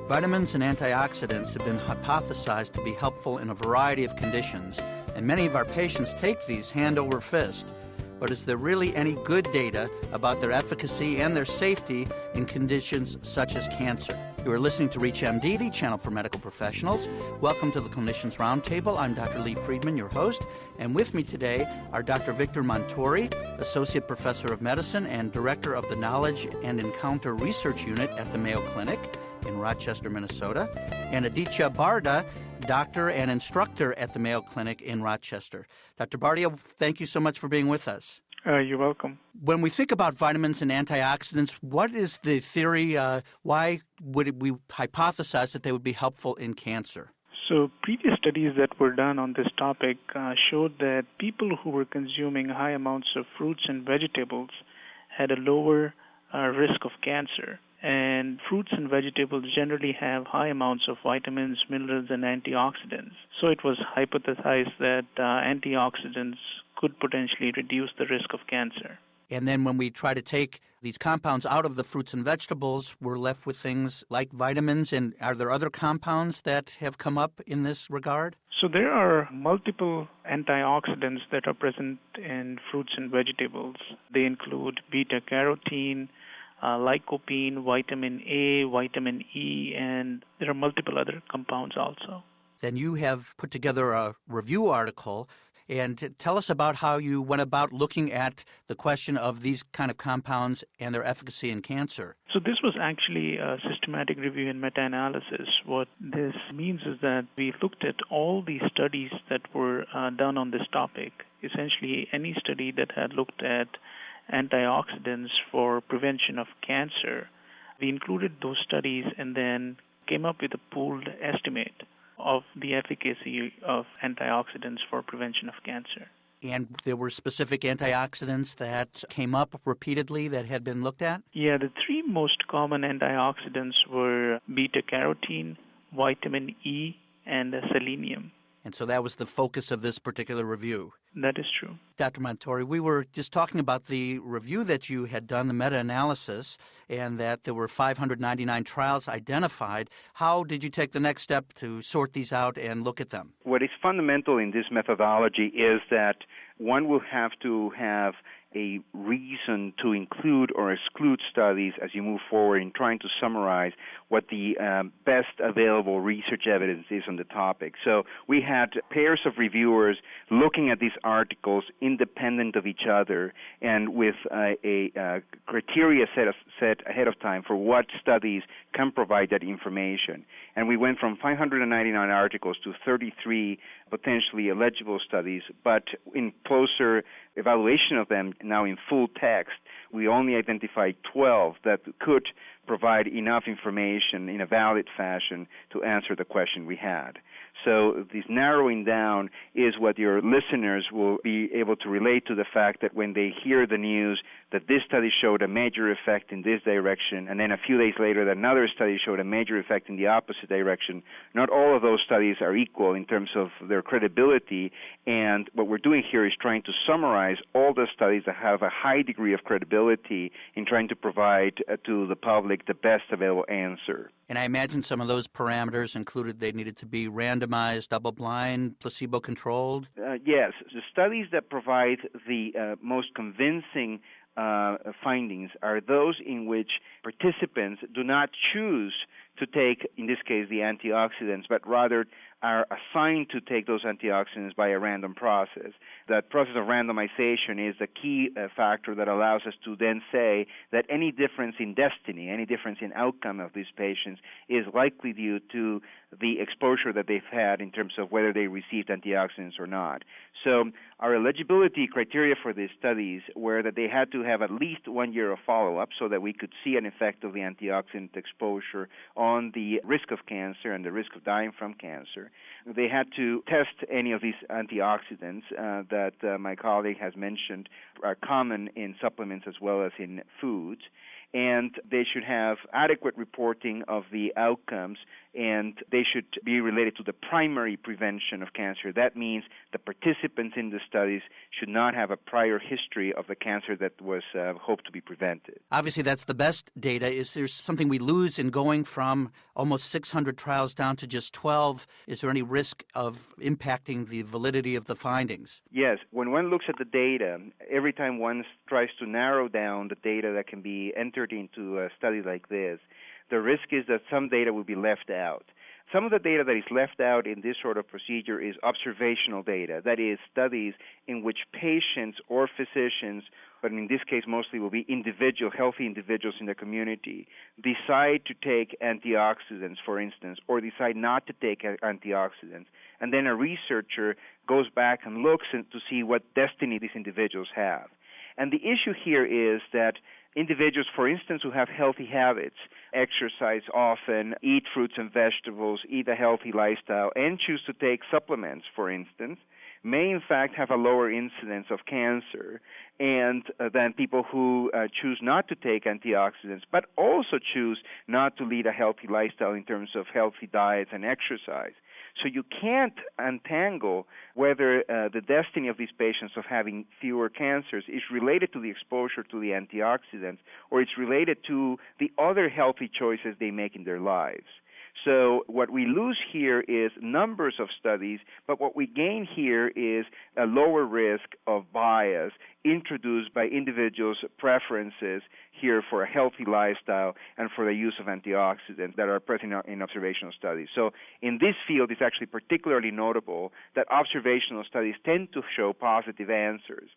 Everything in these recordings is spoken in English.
Vitamins and antioxidants have been hypothesized to be helpful in a variety of conditions, and many of our patients take these hand over fist. But is there really any good data about their efficacy and their safety in conditions such as cancer? You are listening to ReachMD, the channel for medical professionals. Welcome to the Clinicians Roundtable. I'm Dr. Lee Freedman, your host, and with me today are Dr. Victor Montori, Associate Professor of Medicine and Director of the Knowledge and Encounter Research Unit at the Mayo Clinic in Rochester, Minnesota, and Aditya Bardia, Doctor and Instructor at the Mayo Clinic in Rochester. Dr. Bardia, thank you so much for being with us. You're welcome. When we think about vitamins and antioxidants, what is the theory? Why would we hypothesize that they would be helpful in cancer? So previous studies that were done on this topic showed that people who were consuming high amounts of fruits and vegetables had a lower risk of cancer. And fruits and vegetables generally have high amounts of vitamins, minerals, and antioxidants. So it was hypothesized that antioxidants could potentially reduce the risk of cancer. And then when we try to take these compounds out of the fruits and vegetables, we're left with things like vitamins. And are there other compounds that have come up in this regard? So there are multiple antioxidants that are present in fruits and vegetables. They include beta-carotene, lycopene, vitamin A, vitamin E, and there are multiple other compounds also. Then you have put together a review article, and tell us about how you went about looking at the question of these kind of compounds and their efficacy in cancer. So this was actually a systematic review and meta-analysis. What this means is that we looked at all the studies that were done on this topic, essentially any study that had looked at antioxidants for prevention of cancer. We included those studies and then came up with a pooled estimate of the efficacy of antioxidants for prevention of cancer. And there were specific antioxidants that came up repeatedly that had been looked at? Yeah, the three most common antioxidants were beta-carotene, vitamin E, and selenium. And so that was the focus of this particular review. That is true. Dr. Montori, we were just talking about the review that you had done, the meta-analysis, and that there were 599 trials identified. How did you take the next step to sort these out and look at them? What is fundamental in this methodology is that one will have to have a reason to include or exclude studies as you move forward in trying to summarize what the best available research evidence is on the topic. So we had pairs of reviewers looking at these articles independent of each other and with a criteria set ahead of time for what studies can provide that information. And we went from 599 articles to 33 potentially eligible studies, but in closer evaluation of them, now in full text, we only identified 12 that could provide enough information in a valid fashion to answer the question we had. So this narrowing down is what your listeners will be able to relate to the fact that when they hear the news that this study showed a major effect in this direction, and then a few days later that another study showed a major effect in the opposite direction, not all of those studies are equal in terms of their credibility, and what we're doing here is trying to summarize all the studies that have a high degree of credibility in trying to provide to the public the best available answer. And I imagine some of those parameters included they needed to be randomized, double-blind, placebo-controlled? Yes. The studies that provide the most convincing findings are those in which participants do not choose to take, in this case, the antioxidants, but rather are assigned to take those antioxidants by a random process. That process of randomization is the key factor that allows us to then say that any difference in destiny, any difference in outcome of these patients is likely due to the exposure that they've had in terms of whether they received antioxidants or not. So our eligibility criteria for these studies were that they had to have at least 1 year of follow-up so that we could see an effect of the antioxidant exposure on the risk of cancer and the risk of dying from cancer. They had to test any of these antioxidants that my colleague has mentioned are common in supplements as well as in foods. and they should have adequate reporting of the outcomes, and they should be related to the primary prevention of cancer. That means the participants in the studies should not have a prior history of the cancer that was hoped to be prevented. Obviously, that's the best data. Is there something we lose in going from almost 600 trials down to just 12? Is there any risk of impacting the validity of the findings? Yes. When one looks at the data, every time one tries to narrow down the data that can be entered into a study like this, the risk is that some data will be left out. Some of the data that is left out in this sort of procedure is observational data, that is, studies in which patients or physicians, but in this case mostly will be healthy individuals in the community, decide to take antioxidants, for instance, or decide not to take antioxidants. And then a researcher goes back and looks to see what destiny these individuals have. And the issue here is that individuals, for instance, who have healthy habits, exercise often, eat fruits and vegetables, eat a healthy lifestyle, and choose to take supplements, for instance, may in fact have a lower incidence of cancer than people who choose not to take antioxidants, but also choose not to lead a healthy lifestyle in terms of healthy diets and exercise. So you can't untangle whether the destiny of these patients of having fewer cancers is related to the exposure to the antioxidants or it's related to the other healthy choices they make in their lives. So what we lose here is numbers of studies, but what we gain here is a lower risk of bias introduced by individuals' preferences here for a healthy lifestyle and for the use of antioxidants that are present in observational studies. So in this field, it's actually particularly notable that observational studies tend to show positive answers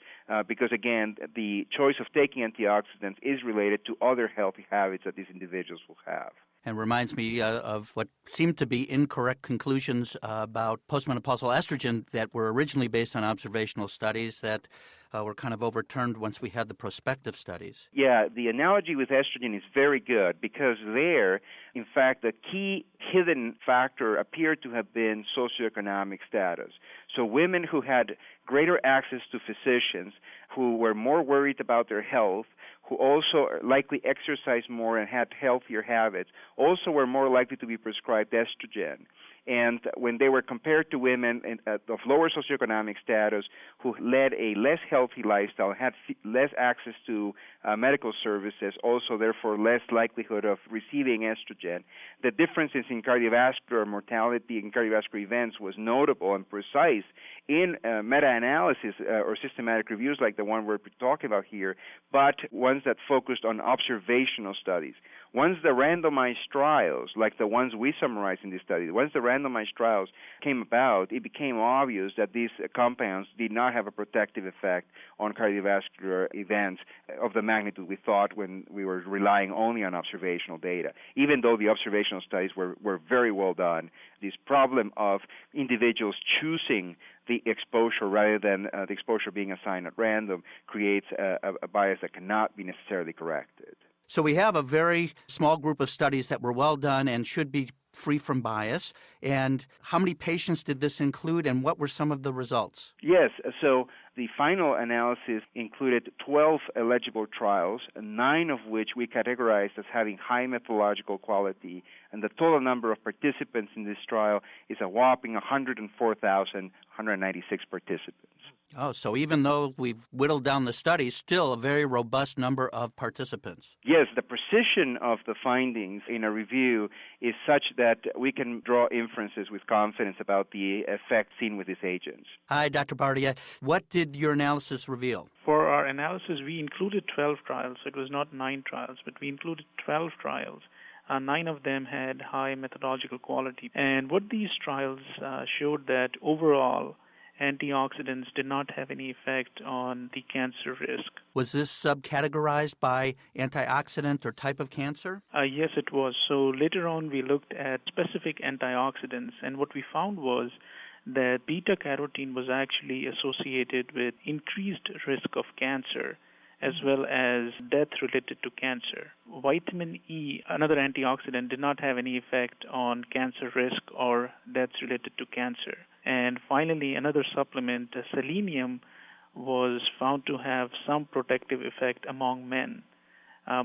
because, again, the choice of taking antioxidants is related to other healthy habits that these individuals will have. And reminds me of what seemed to be incorrect conclusions about postmenopausal estrogen that were originally based on observational studies that were kind of overturned once we had the prospective studies. Yeah, the analogy with estrogen is very good because there, in fact, the key hidden factor appeared to have been socioeconomic status. So women who had greater access to physicians, who were more worried about their health, who also likely exercised more and had healthier habits, also were more likely to be prescribed estrogen. And when they were compared to women of lower socioeconomic status who led a less healthy lifestyle, had less access to medical services, also therefore less likelihood of receiving estrogen, the differences in cardiovascular mortality and cardiovascular events was notable and precise in meta-analysis or systematic reviews like the one we're talking about here, but ones that focused on observational studies. Once the randomized trials, like the ones we summarized in this study, once the randomized trials came about, it became obvious that these compounds did not have a protective effect on cardiovascular events of the magnitude we thought when we were relying only on observational data. Even though the observational studies were very well done, this problem of individuals choosing the exposure rather than the exposure being assigned at random creates a bias that cannot be necessarily corrected. So we have a very small group of studies that were well done and should be free from bias. And how many patients did this include, and what were some of the results? Yes, so the final analysis included 12 eligible trials, 9 of which we categorized as having high methodological quality, and the total number of participants in this trial is a whopping 104,196 participants. Oh, so even though we've whittled down the study, still a very robust number of participants. Yes, the precision of the findings in a review is such that we can draw inferences with confidence about the effect seen with these agents. Hi, Dr. Bardia. What did your analysis reveal? For our analysis, we included 12 trials. It was not 9 trials, but we included 12 trials. 9 of them had high methodological quality. And what these trials showed that overall, antioxidants did not have any effect on the cancer risk. Was this subcategorized by antioxidant or type of cancer? Yes, it was. So later on, we looked at specific antioxidants, and what we found was that beta-carotene was actually associated with increased risk of cancer as well as death related to cancer. Vitamin E, another antioxidant, did not have any effect on cancer risk or deaths related to cancer. And finally, another supplement, selenium, was found to have some protective effect among men.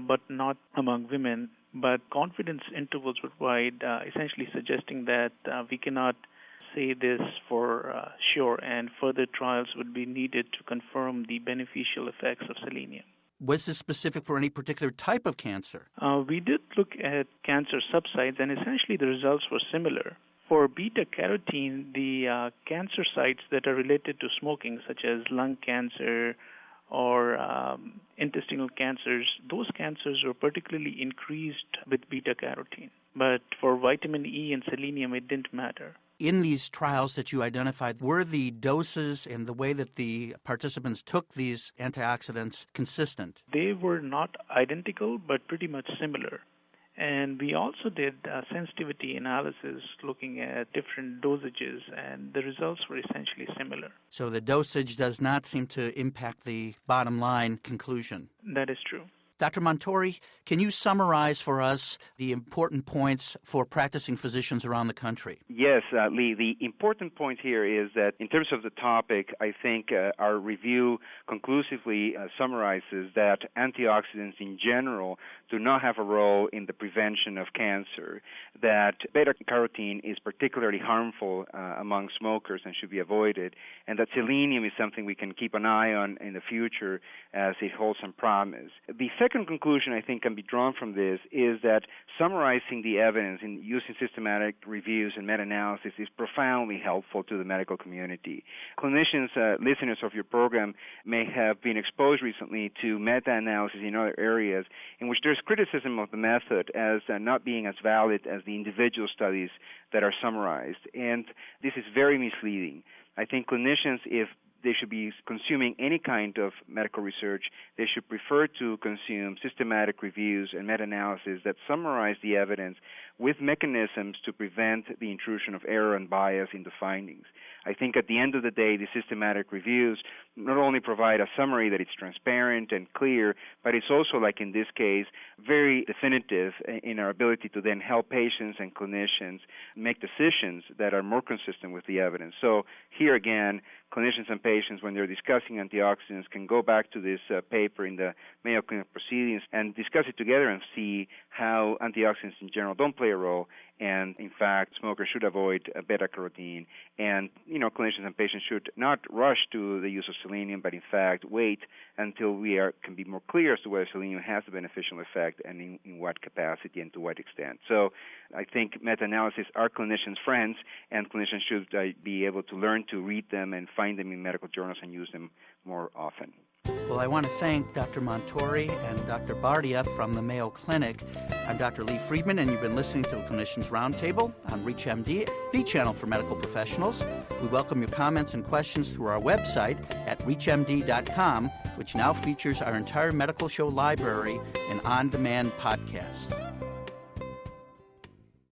but not among women. But confidence intervals were wide, essentially suggesting that we cannot say this for sure, and further trials would be needed to confirm the beneficial effects of selenium. Was this specific for any particular type of cancer? We did look at cancer subsites, and essentially the results were similar. For beta-carotene, the cancer sites that are related to smoking, such as lung cancer or intestinal cancers, those cancers were particularly increased with beta-carotene. But for vitamin E and selenium, it didn't matter. In these trials that you identified, were the doses and the way that the participants took these antioxidants consistent? They were not identical, but pretty much similar. And we also did sensitivity analysis looking at different dosages, and the results were essentially similar. So the dosage does not seem to impact the bottom line conclusion. That is true. Dr. Montori, can you summarize for us the important points for practicing physicians around the country? Yes, Lee. The important point here is that in terms of the topic, I think our review conclusively summarizes that antioxidants in general do not have a role in the prevention of cancer, that beta-carotene is particularly harmful among smokers and should be avoided, and that selenium is something we can keep an eye on in the future as it holds some promise. The second conclusion I think can be drawn from this is that summarizing the evidence in using systematic reviews and meta-analysis is profoundly helpful to the medical community. Clinicians, listeners of your program, may have been exposed recently to meta-analysis in other areas in which there's criticism of the method as not being as valid as the individual studies that are summarized. And this is very misleading. I think clinicians, if they should be consuming any kind of medical research, they should prefer to consume systematic reviews and meta-analysis that summarize the evidence with mechanisms to prevent the intrusion of error and bias in the findings. I think at the end of the day, the systematic reviews not only provide a summary that it's transparent and clear, but it's also, like in this case, very definitive in our ability to then help patients and clinicians make decisions that are more consistent with the evidence. So here again, clinicians and patients, when they're discussing antioxidants, can go back to this paper in the Mayo Clinic proceedings and discuss it together and see how antioxidants in general don't play a role, and in fact, smokers should avoid beta-carotene. And, clinicians and patients should not rush to the use of selenium, but in fact, wait until we can be more clear as to whether selenium has a beneficial effect and in what capacity and to what extent. So I think meta-analysis are clinicians' friends, and clinicians should be able to learn to read them and find them in medical journals and use them more often. Well, I want to thank Dr. Montori and Dr. Bardia from the Mayo Clinic. I'm Dr. Lee Freedman, and you've been listening to the Clinicians Roundtable on ReachMD, the channel for medical professionals. We welcome your comments and questions through our website at reachmd.com, which now features our entire medical show library and on-demand podcasts.